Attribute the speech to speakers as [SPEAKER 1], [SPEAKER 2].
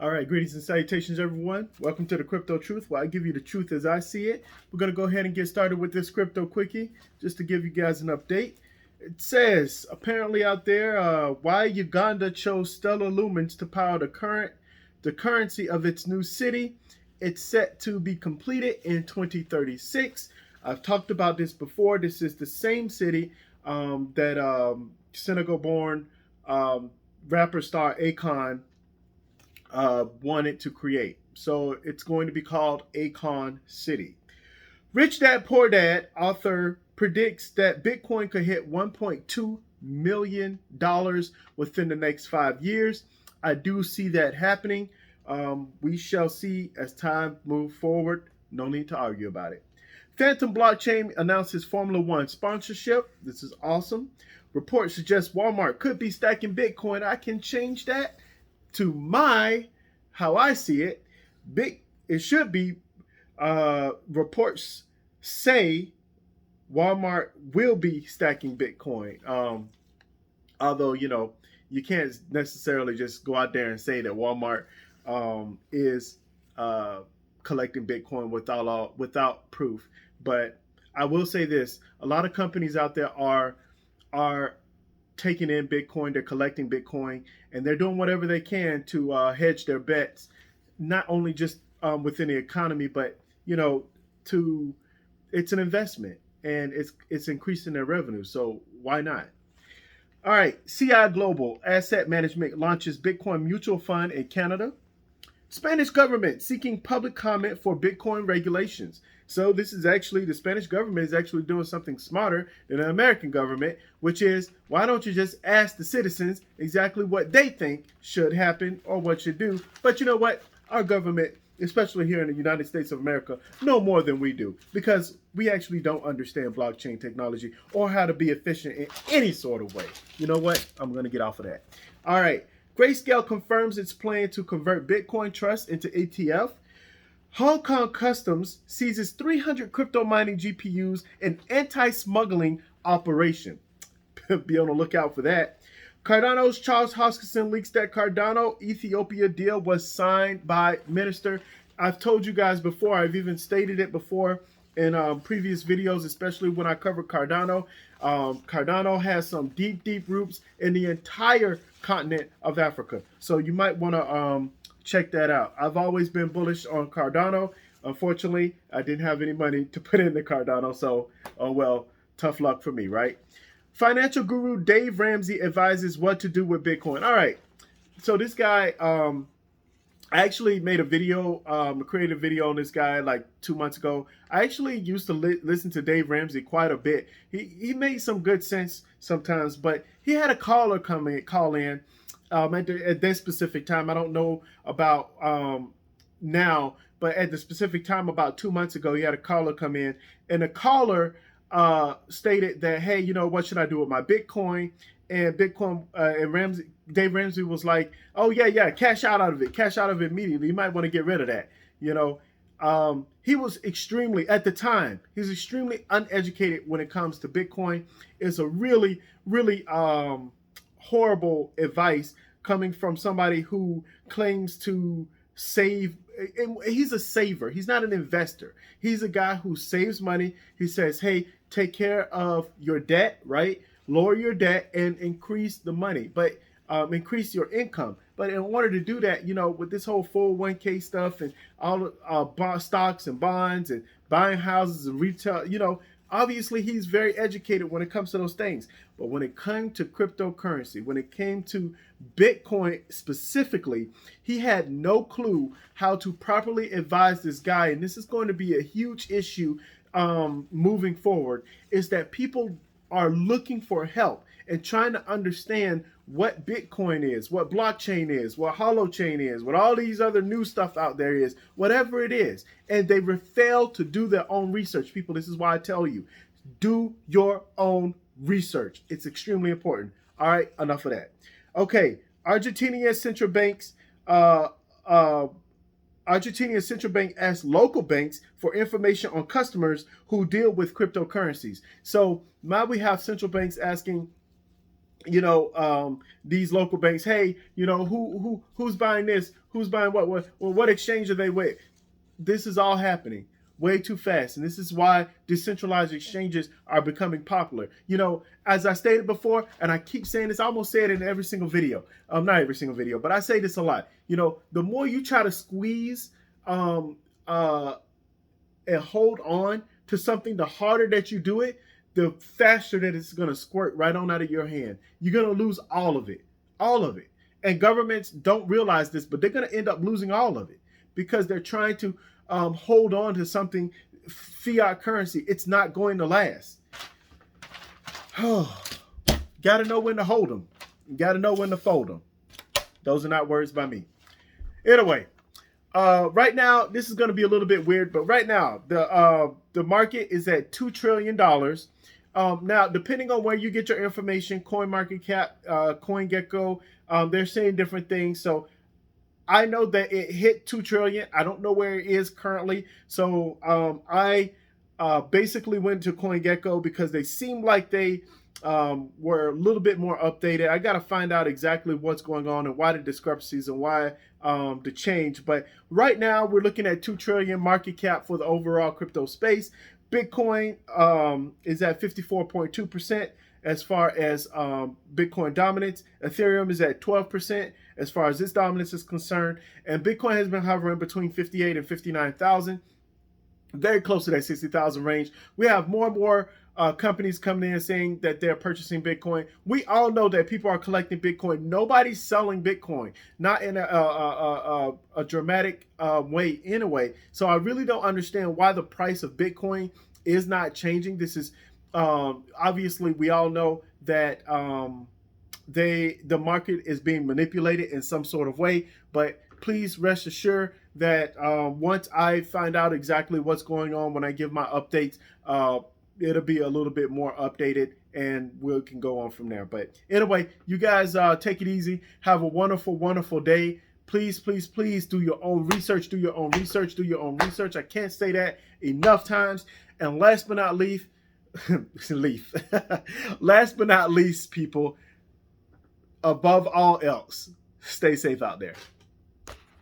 [SPEAKER 1] All right, greetings and salutations, everyone. Welcome to the Crypto Truth, where I give you the truth as I see it. We're going to go ahead and get started with this crypto quickie, just to give you guys an update. It says, apparently out there, why Uganda chose stellar lumens to power the currency of its new city. It's set to be completed in 2036. I've talked about this before. This is the same city that Senegal-born rapper star Akon wanted to create. So it's going to be called Akon City. Rich Dad Poor Dad author predicts that Bitcoin could hit $1.2 million within the next 5 years. I do see that happening. We shall see as time moves forward. No need to argue about it. Phantom Blockchain announces Formula One sponsorship. This is awesome. Reports suggest Walmart could be stacking Bitcoin. I can change that to how I see it. It should be reports say Walmart will be stacking Bitcoin. Although, you can't necessarily just go out there and say that Walmart is collecting Bitcoin without proof. But I will say this: a lot of companies out there are taking in Bitcoin, they're collecting Bitcoin, and they're doing whatever they can to hedge their bets, not only just within the economy, but it's an investment and it's increasing their revenue. So why not? All right, CI Global Asset Management launches Bitcoin mutual fund in Canada. Spanish government seeking public comment for Bitcoin regulations. So this is actually, the Spanish government is actually doing something smarter than the American government, which is, why don't you just ask the citizens exactly what they think should happen or what should do? But you know what? Our government, especially here in the United States of America, know more than we do, because we actually don't understand blockchain technology or how to be efficient in any sort of way. You know what? I'm going to get off of that. All right. Grayscale confirms its plan to convert Bitcoin Trust into ETF. Hong Kong Customs seizes 300 crypto mining GPUs in anti-smuggling operation. Be on the lookout for that. Cardano's Charles Hoskinson leaks that Cardano Ethiopia deal was signed by Minister. I've told you guys before, I've even stated it before in previous videos, especially when I covered Cardano. Cardano has some deep roots in the entire continent of Africa. So you might want to check that out. I've always been bullish on Cardano. Unfortunately, I didn't have any money to put into Cardano. So, oh well, tough luck for me, right? Financial guru Dave Ramsey advises what to do with Bitcoin. All right. So this guy, I actually made a video, created a video on this guy like 2 months ago. I actually used to listen to Dave Ramsey quite a bit. He made some good sense sometimes, but he had a caller call in at this specific time. I don't know about now, but at the specific time about 2 months ago, he had a caller come in, and the caller stated that, hey, what should I do with my Bitcoin? And Dave Ramsey was like, oh yeah, cash out of it immediately. You might want to get rid of that. He was extremely, at the time, he's extremely uneducated when it comes to Bitcoin. It's a really horrible advice coming from somebody who claims to save. He's a saver. He's not an investor. He's a guy who saves money. He says, hey, take care of your debt, right? Lower your debt and increase the money, but increase your income. But in order to do that, with this whole 401k stuff and all stocks and bonds and buying houses and retail, obviously he's very educated when it comes to those things. But when it came to cryptocurrency, when it came to Bitcoin specifically, he had no clue how to properly advise this guy. And this is going to be a huge issue moving forward, is that people are looking for help and trying to understand what Bitcoin is, what blockchain is, what holochain is, what all these other new stuff out there is, whatever it is. And they fail to do their own research. People, this is why I tell you, do your own research. It's extremely important. All right, enough of that. Okay, Argentinian central banks asked local banks for information on customers who deal with cryptocurrencies. So now we have central banks asking these local banks, hey, who's buying this, who's buying what exchange are they with. This is all happening way too fast, and this is why decentralized exchanges are becoming popular. As I stated before, and I keep saying this, I almost say it in every single video, not every single video, but I say this a lot. The more you try to squeeze and hold on to something, the harder that you do it, the faster that it's going to squirt right on out of your hand. You're going to lose all of it. And governments don't realize this, but they're going to end up losing all of it because they're trying to hold on to something, fiat currency. It's not going to last. Got to know when to hold them. Got to know when to fold them. Those are not words by me. Anyway, right now, this is going to be a little bit weird, but right now, the market is at $2 trillion. Now, depending on where you get your information, CoinMarketCap, CoinGecko, they're saying different things. So I know that it hit 2 trillion. I don't know where it is currently. So I basically went to CoinGecko because they seemed like they were a little bit more updated. I got to find out exactly what's going on and why the discrepancies and why the change. But right now we're looking at 2 trillion market cap for the overall crypto space. Bitcoin is at 54.2% as far as Bitcoin dominance. Ethereum is at 12% as far as its dominance is concerned. And Bitcoin has been hovering between 58 and 59,000, very close to that 60,000 range. We have more and more companies coming in saying that they're purchasing Bitcoin. We all know that people are collecting Bitcoin. Nobody's selling Bitcoin, not in a dramatic way anyway. So I really don't understand why the price of Bitcoin is not changing. This is obviously, we all know that the market is being manipulated in some sort of way, but please rest assured that once I find out exactly what's going on, when I give my updates, it'll be a little bit more updated and we can go on from there. But anyway, you guys take it easy. Have a wonderful, wonderful day. Please, please, please do your own research. Do your own research. Do your own research. I can't say that enough times. And last but not least, last but not least, people, above all else, stay safe out there.